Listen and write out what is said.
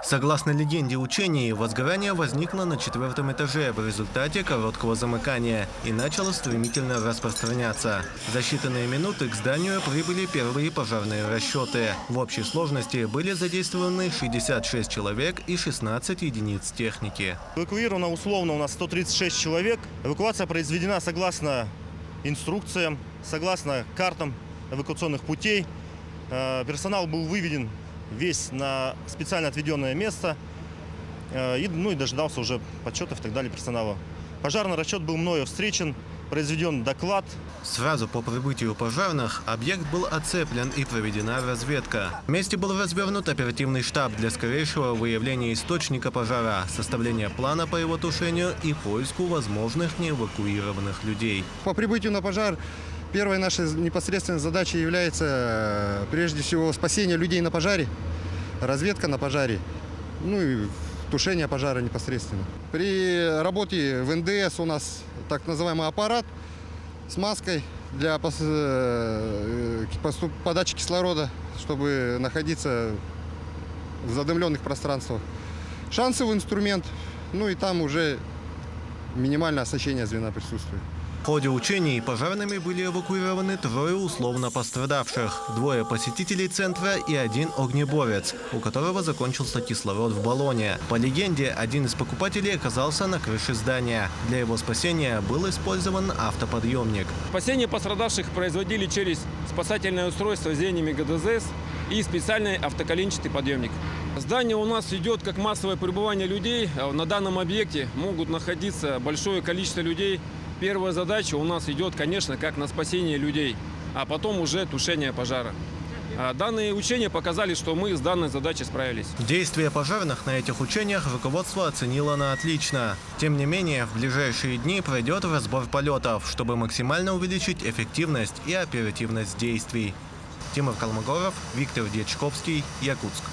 Согласно легенде учений, возгорание возникло на 4-м этаже в результате короткого замыкания и начало стремительно распространяться. За считанные минуты к зданию прибыли первые пожарные расчеты. В общей сложности были задействованы 66 человек и 16 единиц техники. Эвакуировано условно у нас 136 человек. Эвакуация произведена согласно инструкциям, согласно картам эвакуационных путей. Персонал был выведен весь на специально отведенное место и дождался уже подсчетов и так далее персонала. Пожарный расчет был мною встречен, произведен доклад. Сразу по прибытию пожарных объект был оцеплен и проведена разведка. В месте был развернут оперативный штаб для скорейшего выявления источника пожара, составления плана по его тушению и поиску возможных неэвакуированных людей. По прибытию на пожар первой нашей непосредственной задачей является прежде всего спасение людей на пожаре, разведка на пожаре, и тушение пожара непосредственно. При работе в НДС у нас так называемый аппарат с маской для подачи кислорода, чтобы находиться в задымленных пространствах. Шансовый инструмент, и там уже минимальное освещение звена присутствует. В ходе учений пожарными были эвакуированы 3 условно пострадавших, 2 посетителей центра и 1 огнеборец, у которого закончился кислород в баллоне. По легенде, один из покупателей оказался на крыше здания. Для его спасения был использован автоподъемник. Спасение пострадавших производили через спасательное устройство Зеними ГДЗС и специальный автоколенчатый подъемник. Здание у нас идет как массовое пребывание людей. На данном объекте могут находиться большое количество людей. Первая задача у нас идет, конечно, как на спасение людей, а потом уже тушение пожара. Данные учения показали, что мы с данной задачей справились. Действия пожарных на этих учениях руководство оценило на отлично. Тем не менее, в ближайшие дни пройдет разбор полетов, чтобы максимально увеличить эффективность и оперативность действий. Тимур Калмогоров, Виктор Дьячковский, Якутск.